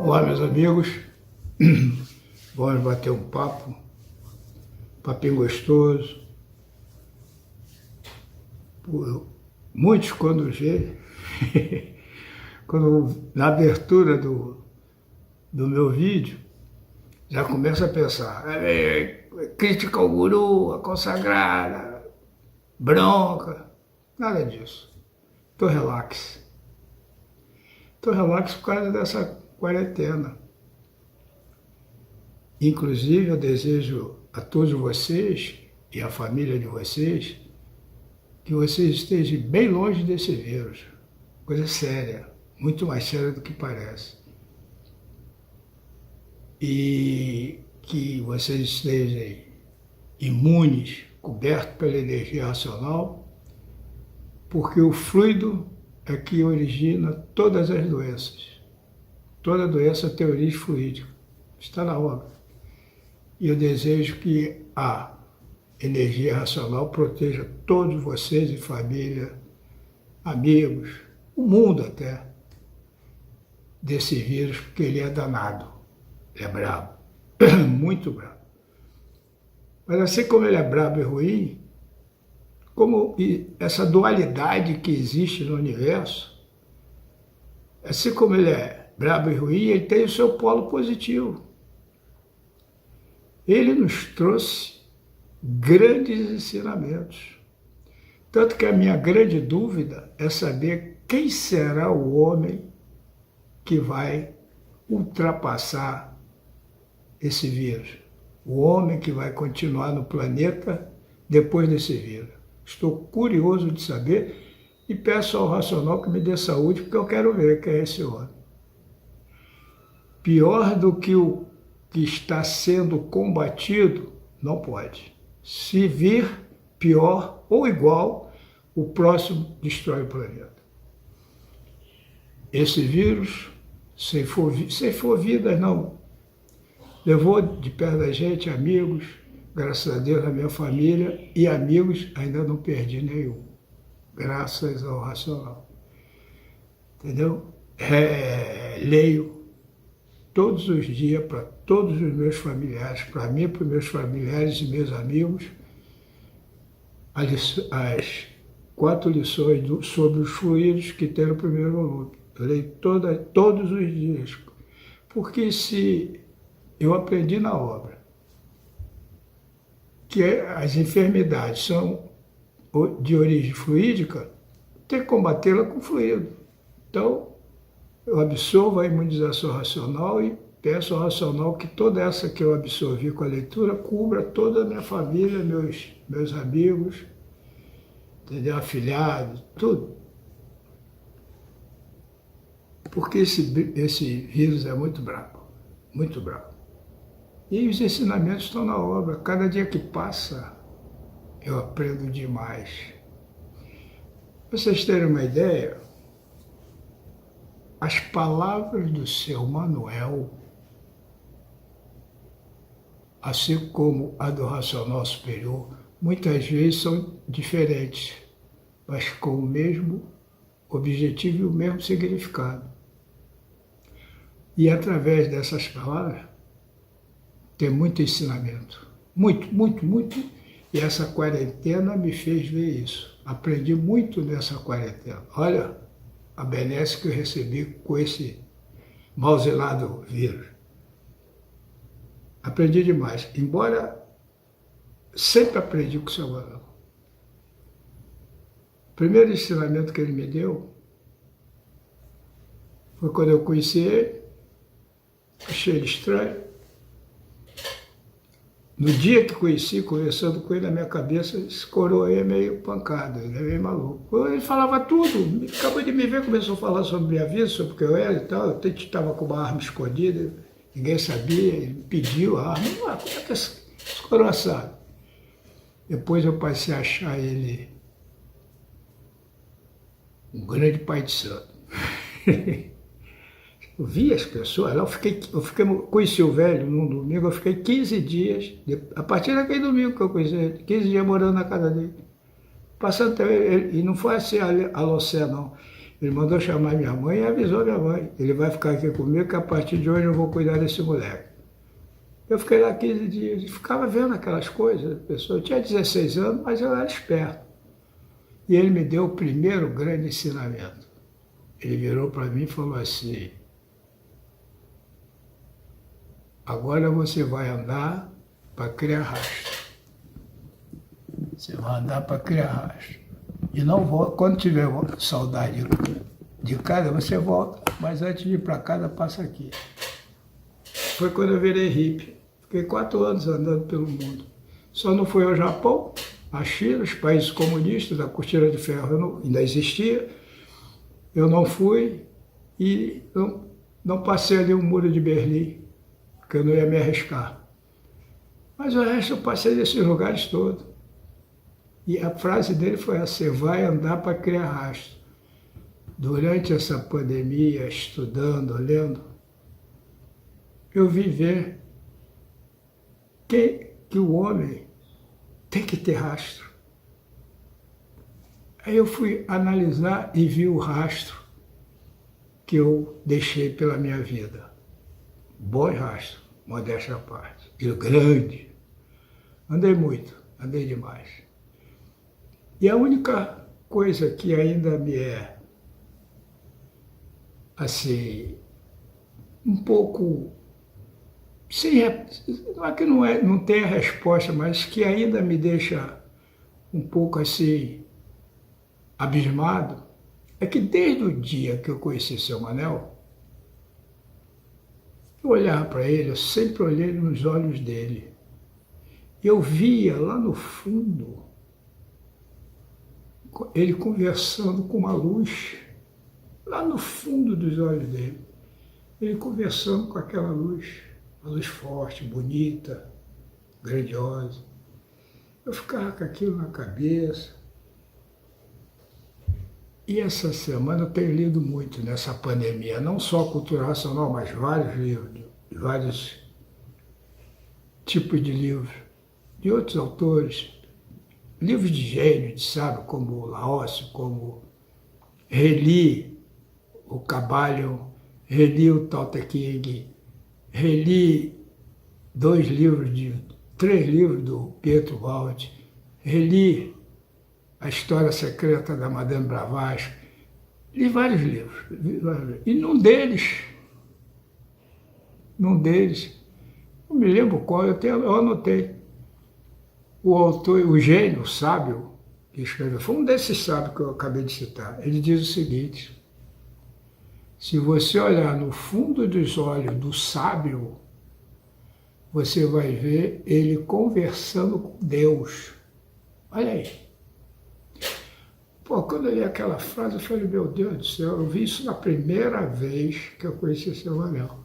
Olá, meus amigos. Vamos bater um papo, papinho gostoso. Muitos quando vê, na abertura do meu vídeo, já começa a pensar, crítica ao guru, a consagrada, bronca, nada disso. Estou relax. Estou relax por causa dessa quarentena. Inclusive, eu desejo a todos vocês e a família de vocês que vocês estejam bem longe desse vírus. Coisa séria, muito mais séria do que parece. E que vocês estejam imunes, cobertos pela energia racional, porque o fluido é que origina todas as doenças. Toda doença tem origem fluídica. Está na obra. E eu desejo que a energia racional proteja todos vocês e família, amigos, o mundo até, desse vírus, porque ele é danado, ele é brabo, muito brabo. Mas assim como ele é brabo e ruim, como essa dualidade que existe no universo, assim como ele é brabo e ruim, ele tem o seu polo positivo. Ele nos trouxe grandes ensinamentos. Tanto que a minha grande dúvida é saber quem será o homem que vai ultrapassar esse vírus. O homem que vai continuar no planeta depois desse vírus. Estou curioso de saber e peço ao racional que me dê saúde, porque eu quero ver quem é esse homem. Pior do que o que está sendo combatido, não pode. Se vir pior ou igual, o próximo destrói o planeta. Esse vírus ceifou vidas, não. Levou de perto da gente amigos, graças a Deus, a minha família, e amigos ainda não perdi nenhum, graças ao racional. Entendeu? Leio todos os dias para todos os meus familiares, para mim, para os meus familiares e meus amigos, as 4 lições sobre os fluidos que tem no primeiro volume. Eu leio todos os dias, porque se eu aprendi na obra que as enfermidades são de origem fluídica, tem que combatê-la com fluido. Então, eu absorvo a imunização racional e peço ao racional que toda essa que eu absorvi com a leitura cubra toda a minha família, meus amigos, entendeu? Afilhados, tudo. Porque esse vírus é muito bravo, muito bravo. E os ensinamentos estão na obra. Cada dia que passa, eu aprendo demais. Para vocês terem uma ideia, as palavras do seu Manuel, assim como a do racional superior, muitas vezes são diferentes, mas com o mesmo objetivo e o mesmo significado. E através dessas palavras, tem muito ensinamento. Muito, muito, muito. E essa quarentena me fez ver isso. Aprendi muito nessa quarentena. Olha a benesse que eu recebi com esse malzelado vírus. Aprendi demais, embora sempre aprendi com o seu Manuel. O primeiro ensinamento que ele me deu foi quando eu conheci ele, achei ele estranho. No dia que conheci, conversando com ele, na minha cabeça, esse coroa aí é meio pancado, ele é meio maluco. Ele falava tudo, acabou de me ver, começou a falar sobre minha vida, sobre o que eu era e tal. Eu estava com uma arma escondida, ninguém sabia, ele me pediu a arma. Como é que esse coroa sabe? Depois eu passei a achar ele um grande pai de santo. Eu vi as pessoas, conheci o velho num domingo, eu fiquei 15 dias, a partir daquele domingo que eu conheci ele, 15 dias morando na casa dele. Passando, e não foi assim a Locé, não. Ele mandou chamar minha mãe e avisou minha mãe. Ele vai ficar aqui comigo, que a partir de hoje eu vou cuidar desse moleque. Eu fiquei lá 15 dias e ficava vendo aquelas coisas. Eu tinha 16 anos, mas eu era esperto. E ele me deu o primeiro grande ensinamento. Ele virou para mim e falou assim: agora você vai andar para criar rastro. Você vai andar para criar rastro. E não volta. Quando tiver saudade de casa, você volta. Mas antes de ir para casa, passa aqui. Foi quando eu virei hippie. Fiquei 4 anos andando pelo mundo. Só não fui ao Japão, a China, os países comunistas, a cortina de ferro ainda existia. Eu não fui e não passei ali o muro de Berlim, porque eu não ia me arriscar. Mas o resto eu passei nesses lugares todos. E a frase dele foi essa: você vai andar para criar rastro. Durante essa pandemia, estudando, lendo, eu vi ver que o homem tem que ter rastro. Aí eu fui analisar e vi o rastro que eu deixei pela minha vida. Bom rastro, modéstia à parte. E grande. Andei muito, andei demais. E a única coisa que ainda me é, assim, um pouco, não é que não tenha resposta, mas que ainda me deixa um pouco assim, abismado, é que desde o dia que eu conheci seu Manel, eu olhava para ele, eu sempre olhei nos olhos dele. Eu via lá no fundo ele conversando com uma luz, lá no fundo dos olhos dele. Ele conversando com aquela luz, uma luz forte, bonita, grandiosa. Eu ficava com aquilo na cabeça. E essa semana eu tenho lido muito nessa pandemia, não só cultura racional, mas vários livros, vários tipos de livros, de outros autores, livros de gênio, de sábio, como Laosse, como reli o Cabalho, reli o Tao Te Ching, reli 3 livros do Pietro Wald, reli A História Secreta da Madame Blavatsky, li vários livros. E num deles, não me lembro qual, eu anotei. O autor, o gênio, o sábio, que escreveu, foi um desses sábios que eu acabei de citar. Ele diz o seguinte: se você olhar no fundo dos olhos do sábio, você vai ver ele conversando com Deus. Olha aí. Pô, quando eu li aquela frase, eu falei, meu Deus do céu, eu vi isso na primeira vez que eu conheci seu Manel.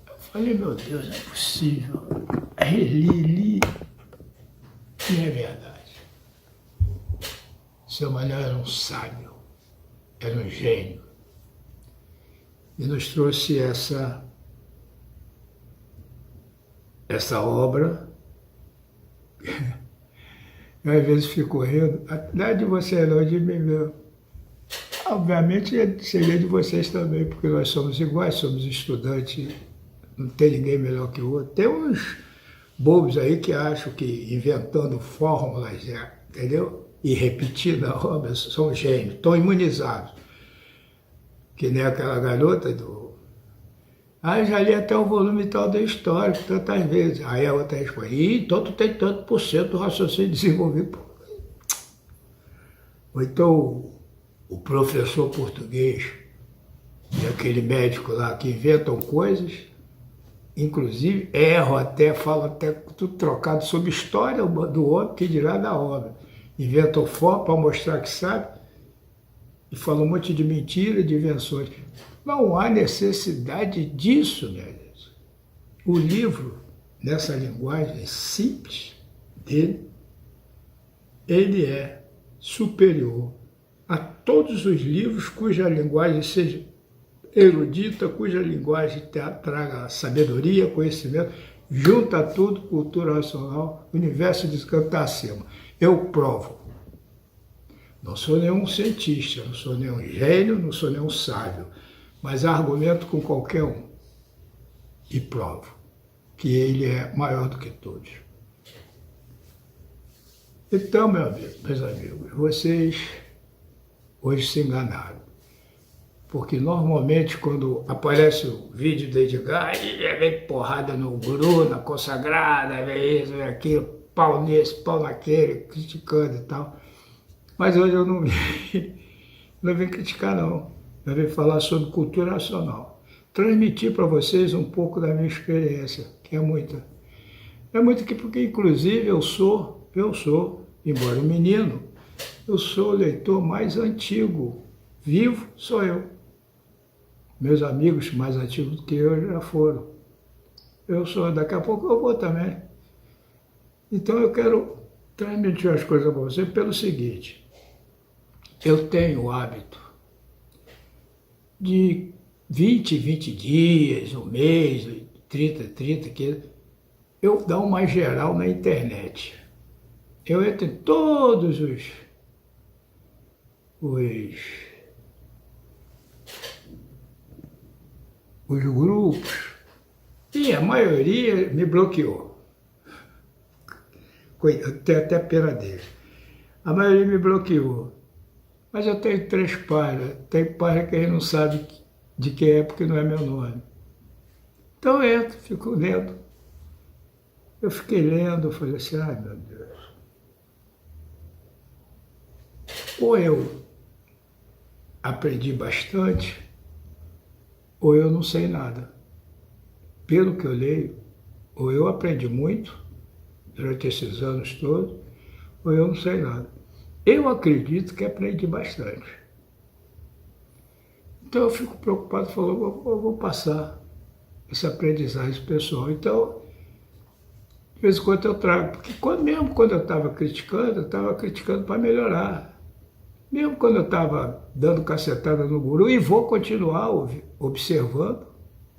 Eu falei, meu Deus, não é possível. Li, e é verdade. Seu Manel era um sábio, era um gênio. E nos trouxe essa obra. Eu às vezes fico rindo, não é de você não, de mim mesmo. Obviamente seria de vocês também, porque nós somos iguais, somos estudantes, não tem ninguém melhor que o outro. Tem uns bobos aí que acham que inventando fórmulas, entendeu? E repetindo a obra, são gênios, estão imunizados. Que nem aquela garota do... Ah, eu já li até o volume tal da história, tantas vezes. Aí a outra responde, então tu tem tanto por cento do raciocínio desenvolvido. Ou então o professor português e aquele médico lá que inventam coisas, inclusive erram até, falam até tudo trocado sobre história do homem, que dirá da obra. Inventam foto para mostrar que sabe e falam um monte de mentira, de invenções. Não há necessidade disso, meu Deus. O livro, nessa linguagem simples dele, ele é superior a todos os livros cuja linguagem seja erudita, cuja linguagem traga sabedoria, conhecimento. junta tudo, cultura racional, universo diz que está acima. Eu provo. Não sou nenhum cientista, não sou nenhum gênio, não sou nenhum sábio, mas argumento com qualquer um e provo que ele é maior do que todos. Então, meus amigos, vocês hoje se enganaram. Porque normalmente quando aparece o vídeo do Edgar, vem porrada no guru, na consagrada, vem isso, vem aquilo, pau nesse, pau naquele, criticando e tal. Mas hoje eu não vim criticar não, eu vim falar sobre cultura racional. Transmitir para vocês um pouco da minha experiência, que é muita. É muito que porque inclusive eu sou, embora menino, eu sou o leitor mais antigo, vivo sou eu. Meus amigos mais antigos do que eu já foram. Eu sou, daqui a pouco eu vou também. Então eu quero transmitir as coisas para você pelo seguinte. Eu tenho o hábito de 20 dias, um mês, 30, que eu dar uma geral na internet. Eu entro em todos os grupos, e a maioria me bloqueou. Eu tenho até pena dele. A maioria me bloqueou. Mas eu tenho 3 páginas. Tem página que a gente não sabe de que é, porque não é meu nome. Então eu entro, fico lendo. Eu fiquei lendo, eu falei assim, ai meu Deus. Ou eu aprendi bastante, ou eu não sei nada. Pelo que eu leio, ou eu aprendi muito durante esses anos todos, ou eu não sei nada. Eu acredito que aprendi bastante. Então eu fico preocupado, eu vou passar essa aprendizagem pessoal. Então, de vez em quando eu trago, porque mesmo quando eu estava criticando para melhorar. Mesmo quando eu estava dando cacetada no guru, e vou continuar observando,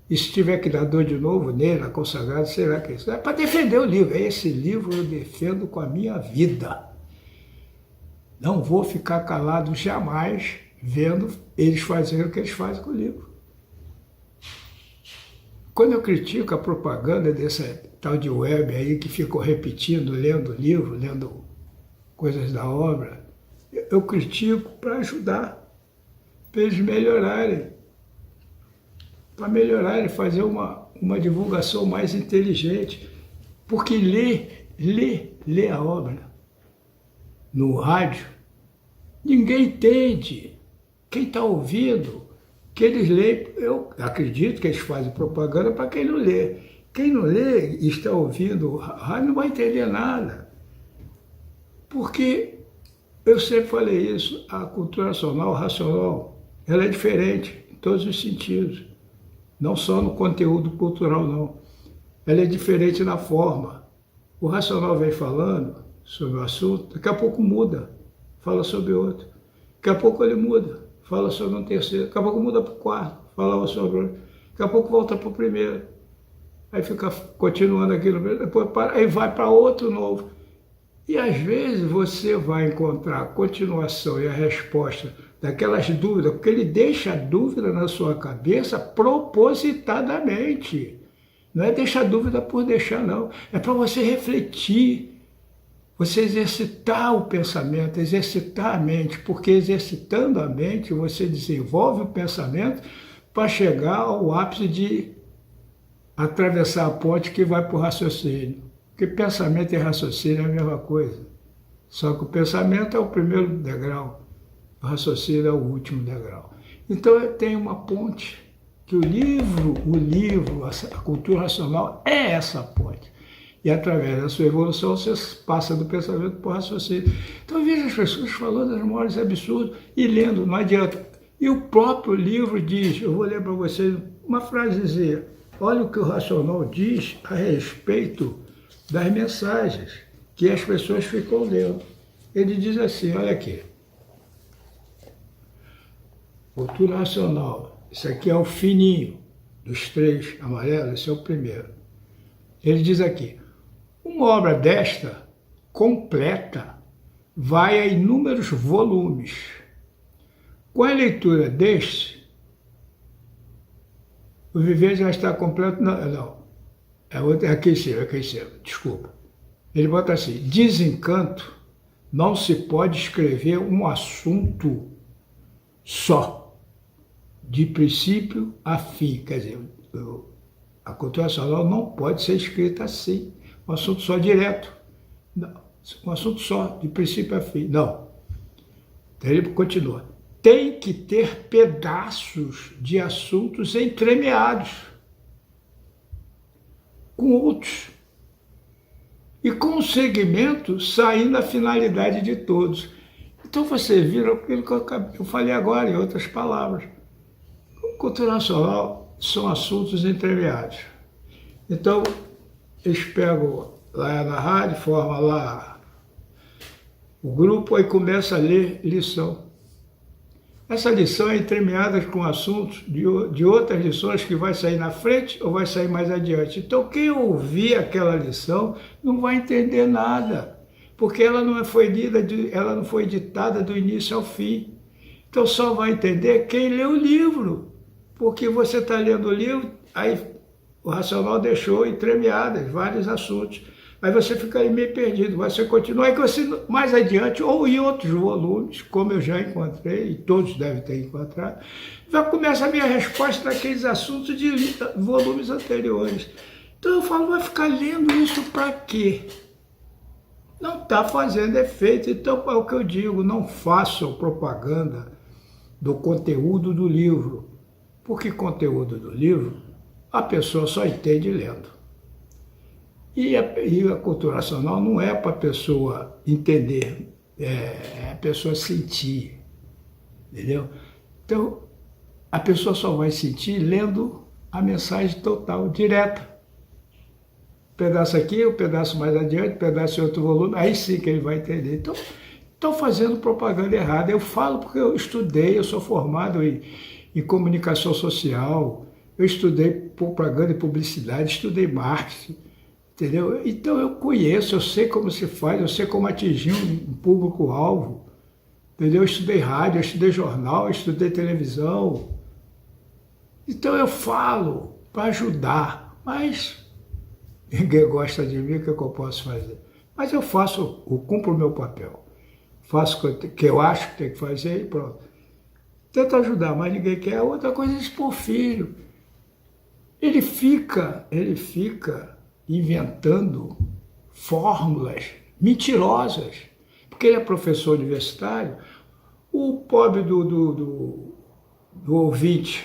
e se tiver que dar dor de novo nele, na consagrada, será que é isso? É para defender o livro. Esse livro eu defendo com a minha vida. Não vou ficar calado jamais vendo eles fazerem o que eles fazem com o livro. Quando eu critico a propaganda dessa tal de web aí que ficou repetindo, lendo livro, lendo coisas da obra, eu critico para ajudar, para eles melhorarem, para melhorarem, fazer uma divulgação mais inteligente. Porque ler a obra no rádio, ninguém entende. Quem está ouvindo, que eles leem, eu acredito que eles fazem propaganda para quem não lê. Quem não lê e está ouvindo o rádio não vai entender nada. Porque eu sempre falei isso, a cultura racional, ela é diferente em todos os sentidos. Não só no conteúdo cultural, não. Ela é diferente na forma. O racional vem falando sobre o assunto, daqui a pouco muda, fala sobre outro. Daqui a pouco ele muda, fala sobre um terceiro. Daqui a pouco muda para o quarto, fala sobre outro. Daqui a pouco volta para o primeiro. Aí fica continuando aquilo, depois para, aí vai para outro novo. E às vezes você vai encontrar a continuação e a resposta daquelas dúvidas, porque ele deixa a dúvida na sua cabeça propositadamente. Não é deixar dúvida por deixar, não. É para você refletir, você exercitar o pensamento, exercitar a mente, porque exercitando a mente você desenvolve o pensamento para chegar ao ápice de atravessar a ponte que vai para o raciocínio. Porque pensamento e raciocínio é a mesma coisa. Só que o pensamento é o primeiro degrau, o raciocínio é o último degrau. Então eu tenho uma ponte, que o livro, a cultura racional é essa ponte. E através da sua evolução você passa do pensamento para o raciocínio. Então eu vejo as pessoas falando as maiores absurdos e lendo, não adianta. E o próprio livro diz, eu vou ler para vocês uma frasezinha, olha o que o racional diz a respeito das mensagens que as pessoas ficam lendo. Ele diz assim, olha aqui, cultura racional, isso aqui é o fininho dos 3 amarelos, esse é o primeiro. Ele diz aqui, uma obra desta, completa, vai a inúmeros volumes. Com a leitura deste, o viver já está completo. Não. Aqui em cima, desculpa. Ele bota assim, desencanto, não se pode escrever um assunto só, de princípio a fim. Quer dizer, a cultura nacional não pode ser escrita assim, um assunto só direto. Não, um assunto só, de princípio a fim. Não. Então ele continua. Tem que ter pedaços de assuntos entremeados com outros. E com o segmento saindo a finalidade de todos. Então você vira aquilo que eu falei agora, em outras palavras. Cultura nacional são assuntos entremeados. Então, eles pegam lá na rádio, formam lá o grupo, aí começa a ler lição. Essa lição é entremeada com assuntos de outras lições que vai sair na frente ou vai sair mais adiante. Então, quem ouvir aquela lição não vai entender nada, porque ela não foi ditada do início ao fim. Então, só vai entender quem lê o livro, porque você está lendo o livro, aí o racional deixou entremeadas vários assuntos. Aí você fica aí meio perdido, você continua, aí você mais adiante, ou em outros volumes, como eu já encontrei, e todos devem ter encontrado, já começa a minha resposta naqueles assuntos de volumes anteriores. Então eu falo, vai ficar lendo isso para quê? Não está fazendo efeito. Então é o que eu digo, não façam propaganda do conteúdo do livro, porque conteúdo do livro a pessoa só entende lendo. E a cultura nacional não é para a pessoa entender, é a pessoa sentir, entendeu? Então, a pessoa só vai sentir lendo a mensagem total, direta. Um pedaço aqui, um pedaço mais adiante, um pedaço em outro volume, aí sim que ele vai entender. Então, estão fazendo propaganda errada. Eu falo porque eu estudei, eu sou formado em comunicação social, eu estudei propaganda e publicidade, estudei marketing, entendeu? Então eu conheço, eu sei como se faz, eu sei como atingir um público-alvo, entendeu? Eu estudei rádio, eu estudei jornal, eu estudei televisão. Então eu falo para ajudar, mas ninguém gosta de mim, o que eu posso fazer? Mas eu cumpro o meu papel, faço o que eu acho que tem que fazer e pronto. Tento ajudar, mas ninguém quer. Outra coisa é expor filho. Ele fica inventando fórmulas mentirosas, porque ele é professor universitário. O pobre do ouvinte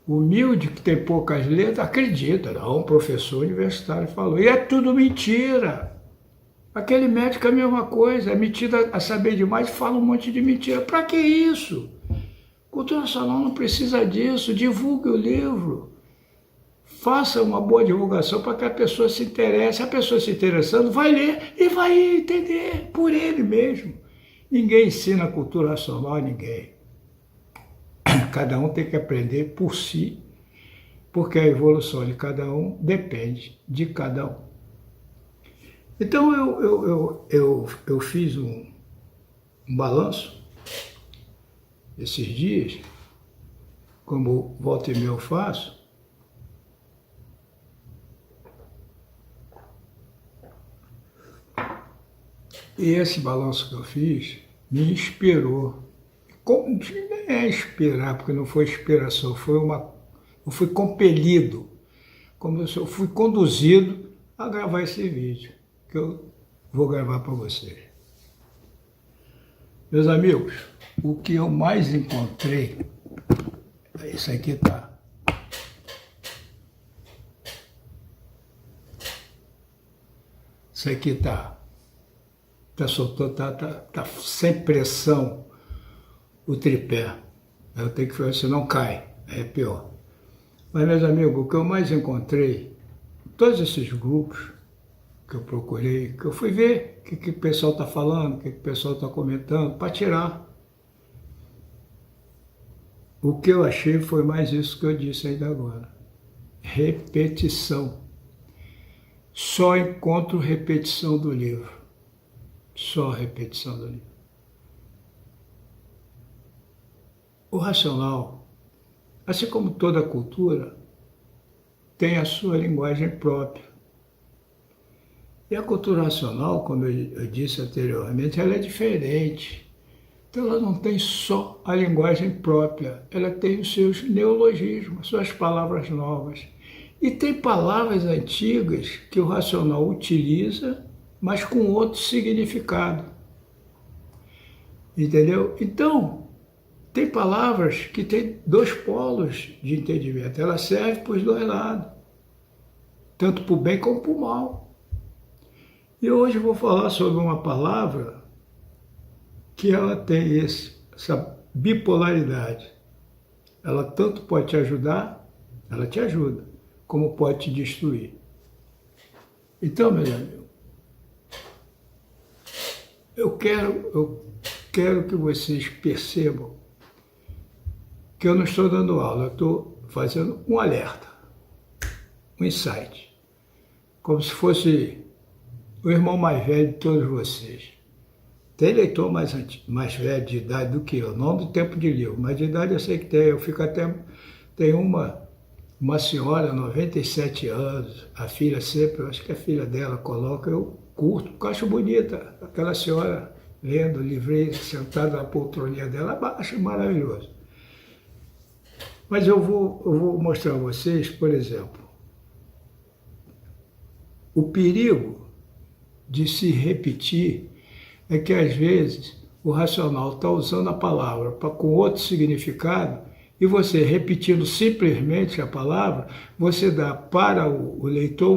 humilde, que tem poucas letras, acredita, não, um professor universitário falou, e é tudo mentira. Aquele médico é a mesma coisa, é metido a saber demais e fala um monte de mentira. Para que isso? Cultura nacional não precisa disso, divulgue o livro. Faça uma boa divulgação para que a pessoa se interesse. A pessoa se interessando vai ler e vai entender por ele mesmo. Ninguém ensina a cultura nacional a ninguém. Cada um tem que aprender por si, porque a evolução de cada um depende de cada um. Então eu fiz um balanço esses dias, como volta e meia eu faço, e esse balanço que eu fiz me inspirou. Como é inspirar, porque não foi inspiração, eu fui compelido, como eu fui conduzido a gravar esse vídeo, que eu vou gravar para vocês. Meus amigos, o que eu mais encontrei, isso aqui tá. Isso aqui tá soltando, tá sem pressão o tripé. Eu tenho que fazer, senão cai, é pior. Mas, meus amigos, o que eu mais encontrei, todos esses grupos que eu procurei, que eu fui ver o que o pessoal está falando, o que o pessoal está comentando, para tirar. O que eu achei foi mais isso que eu disse ainda agora. Repetição. só encontro repetição do livro. Só repetição do livro. O racional, assim como toda cultura, tem a sua linguagem própria. E a cultura racional, como eu disse anteriormente, ela é diferente. Então ela não tem só a linguagem própria, ela tem os seus neologismos, suas palavras novas. E tem palavras antigas que o racional utiliza, mas com outro significado. Entendeu? Então, tem palavras que têm dois polos de entendimento. Ela serve para os dois lados, tanto para o bem como para o mal. E hoje eu vou falar sobre uma palavra que ela tem essa bipolaridade. Ela tanto pode te ajudar, ela te ajuda, como pode te destruir. Então, meus amigos, eu quero que vocês percebam que eu não estou dando aula, eu estou fazendo um alerta, um insight, como se fosse o irmão mais velho de todos vocês. Tem leitor mais velho de idade do que eu, não do tempo de livro, mas de idade eu sei que tem. Eu fico até... Tem uma senhora, 97 anos, a filha sempre, eu acho que a filha dela coloca, eu curto, porque eu acho bonita aquela senhora lendo livreiro, sentada na poltroninha dela, acho maravilhoso. Mas eu vou mostrar a vocês, por exemplo, o perigo de se repetir é que, às vezes, o racional está usando a palavra com outro significado e você, repetindo simplesmente a palavra, você dá para o leitor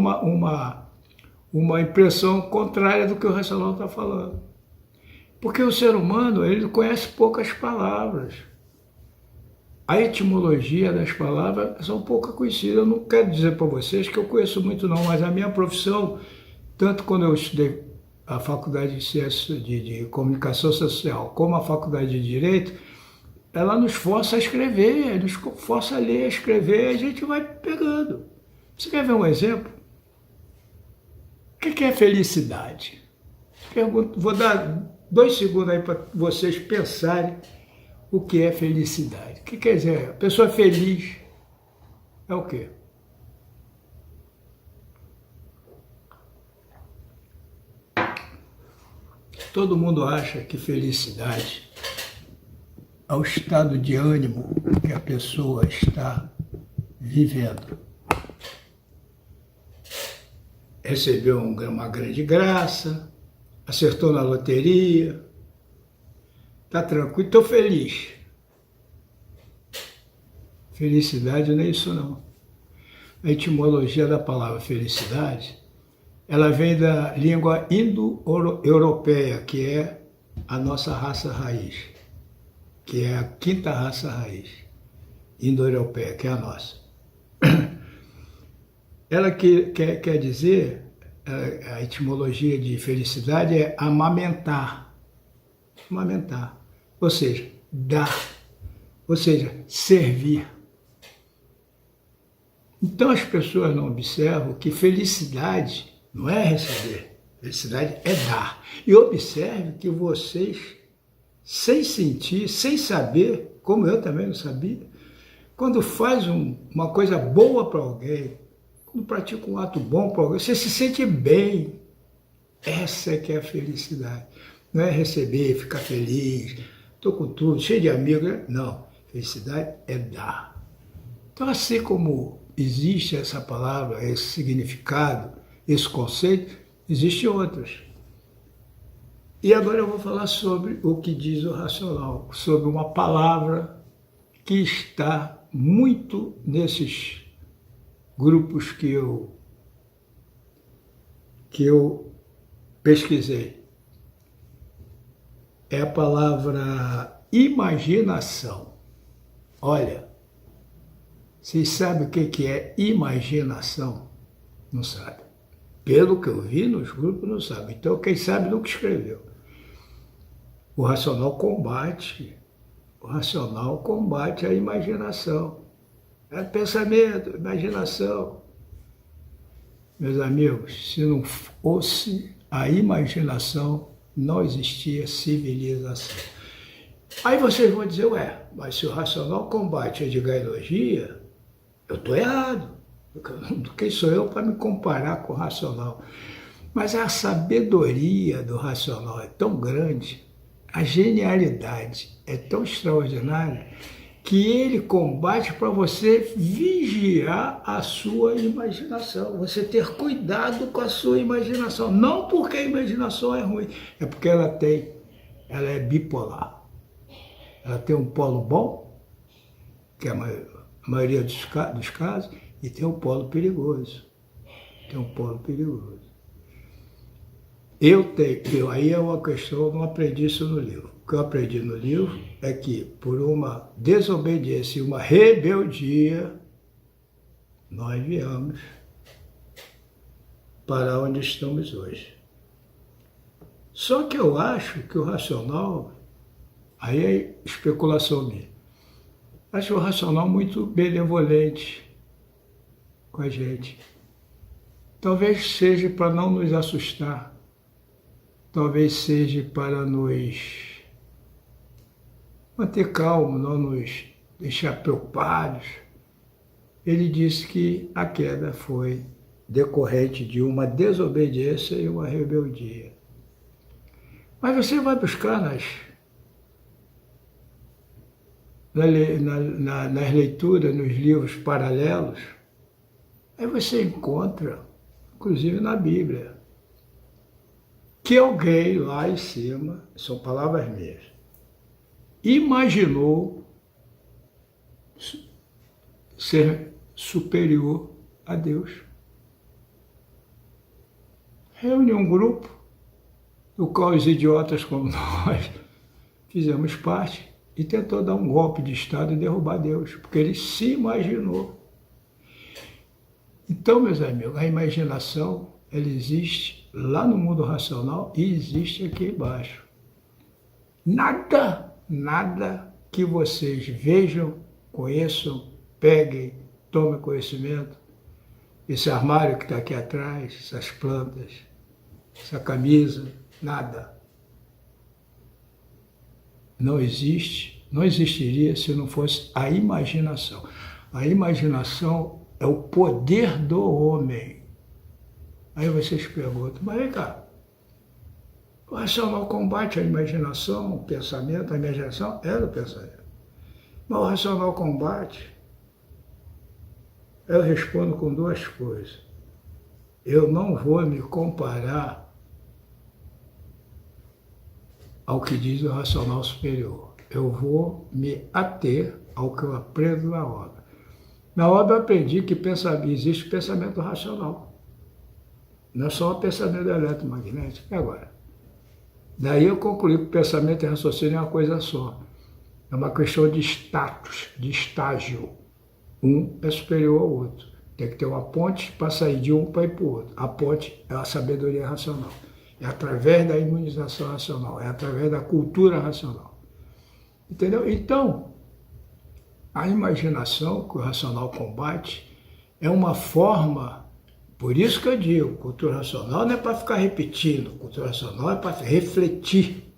uma impressão contrária do que o racional está falando. Porque o ser humano, ele conhece poucas palavras. A etimologia das palavras são pouco conhecidas. Eu não quero dizer para vocês que eu conheço muito não, mas a minha profissão, tanto quando eu estudei a Faculdade de Ciências de Comunicação Social, como a Faculdade de Direito, ela nos força a escrever, nos força a ler, a escrever, e a gente vai pegando. Você quer ver um exemplo? O que é felicidade? Vou dar 2 segundos aí para vocês pensarem o que é felicidade. O que quer dizer? A pessoa feliz é o quê? Todo mundo acha que felicidade é o estado de ânimo que a pessoa está vivendo. Recebeu uma grande graça, acertou na loteria, está tranquilo, estou feliz. Felicidade não é isso não. A etimologia da palavra felicidade, ela vem da língua indo-europeia, que é a nossa raça raiz, que é a 5ª raça raiz, indo-europeia, que é a nossa. Ela quer dizer, a etimologia de felicidade é amamentar, ou seja, dar, ou seja, servir. Então as pessoas não observam que felicidade não é receber, felicidade é dar. E observe que vocês, sem sentir, sem saber, como eu também não sabia, quando faz uma coisa boa para alguém, quando pratica um ato bom para alguém, você se sente bem. Essa é que é a felicidade. Não é receber, ficar feliz, estou com tudo, cheio de amigos. Não, felicidade é dar. Então, assim como existe essa palavra, esse significado, esse conceito, existem outros. E agora eu vou falar sobre o que diz o racional, sobre uma palavra que está muito nesses grupos que eu pesquisei. É a palavra imaginação. Olha, vocês sabem o que é imaginação? Não sabem. Pelo que eu vi nos grupos, não sabem. Então, quem sabe nunca escreveu. O racional combate a imaginação. É pensamento, imaginação. Meus amigos, se não fosse a imaginação, não existia civilização. Aí vocês vão dizer, ué, mas se o racional combate a gaiologia, eu estou errado. Quem sou eu para me comparar com o racional? Mas a sabedoria do racional é tão grande, a genialidade é tão extraordinária, que ele combate para você vigiar a sua imaginação, você ter cuidado com a sua imaginação. Não porque a imaginação é ruim, é porque ela é bipolar. Ela tem um polo bom, que é a maioria dos casos, e tem um polo perigoso. Tem um polo perigoso. Aí é uma questão, eu não aprendi isso no livro. O que eu aprendi no livro é que, por uma desobediência e uma rebeldia, nós viemos para onde estamos hoje. Só que eu acho que o racional, aí é especulação minha, acho o racional muito benevolente com a gente. Talvez seja para não nos assustar, talvez seja para nos manter calmo, não nos deixar preocupados. Ele disse que a queda foi decorrente de uma desobediência e uma rebeldia. Mas você vai buscar nas leituras, nos livros paralelos, aí você encontra, inclusive na Bíblia, que alguém lá em cima, são palavras minhas, imaginou ser superior a Deus. Reuniu um grupo, do qual os idiotas como nós fizemos parte, e tentou dar um golpe de Estado e derrubar Deus, porque ele se imaginou. Então, meus amigos, a imaginação, ela existe lá no mundo racional e existe aqui embaixo. Nada que vocês vejam, conheçam, peguem, tomem conhecimento, esse armário que está aqui atrás, essas plantas, essa camisa, nada. Não existe, não existiria se não fosse a imaginação. A imaginação é o poder do homem. Aí vocês perguntam, mas vem cá, o racional combate a imaginação, o pensamento, a imaginação é do pensamento. Mas o racional combate, eu respondo com duas coisas. Eu não vou me comparar ao que diz o racional superior. Eu vou me ater ao que eu aprendo na obra. Na obra eu aprendi que existe pensamento racional. Não é só o pensamento eletromagnético. E agora? Daí eu concluí que o pensamento e raciocínio é uma coisa só. É uma questão de status, de estágio. Um é superior ao outro. Tem que ter uma ponte para sair de um para ir para o outro. A ponte é a sabedoria racional. É através da imunização racional, é através da cultura racional. Entendeu? Então, a imaginação que o racional combate é uma forma, por isso que eu digo, cultura racional não é para ficar repetindo, cultura racional é para refletir,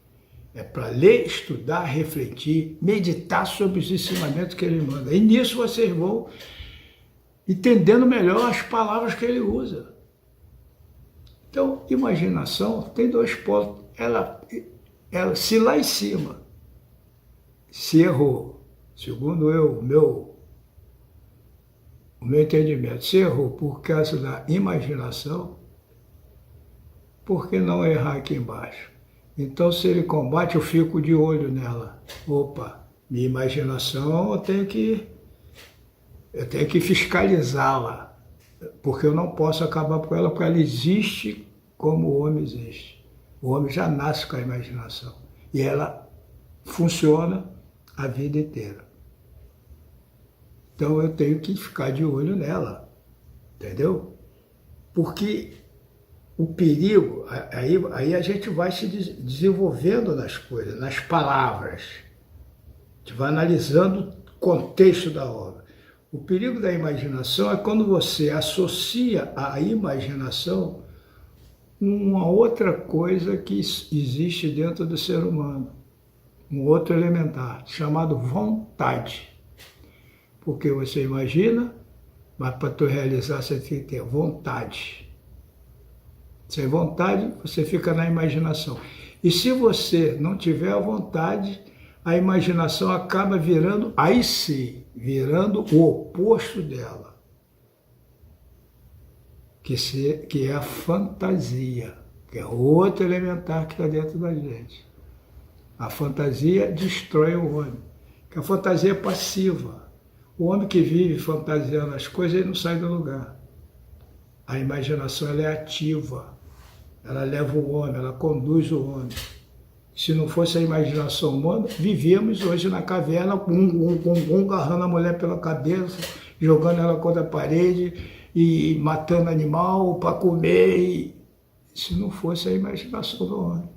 é para ler, estudar, refletir, meditar sobre os ensinamentos que ele manda. E nisso vocês vão entendendo melhor as palavras que ele usa. Então, imaginação tem dois polos. Ela, se lá em cima se errou, segundo o meu entendimento, se errou por causa da imaginação, por que não errar aqui embaixo? Então, se ele combate, eu fico de olho nela. Opa, minha imaginação eu tenho que fiscalizá-la, porque eu não posso acabar com ela, porque ela existe como o homem existe. O homem já nasce com a imaginação e ela funciona a vida inteira. Então eu tenho que ficar de olho nela, entendeu? Porque o perigo, aí a gente vai se desenvolvendo nas coisas, nas palavras. A gente vai analisando o contexto da obra. O perigo da imaginação é quando você associa a imaginação com uma outra coisa que existe dentro do ser humano, um outro elementar, chamado vontade. Porque você imagina, mas para tu realizar você tem que ter vontade. Sem vontade, você fica na imaginação. E se você não tiver a vontade, a imaginação acaba virando, aí sim, virando o oposto dela, que é a fantasia, que é outro elementar que está dentro da gente. A fantasia destrói o homem, que a fantasia é passiva. O homem que vive fantasiando as coisas, ele não sai do lugar. A imaginação ela é ativa, ela leva o homem, ela conduz o homem. Se não fosse a imaginação humana, vivíamos hoje na caverna, agarrando a mulher pela cabeça, jogando ela contra a parede e matando animal para comer. Se não fosse a imaginação do homem.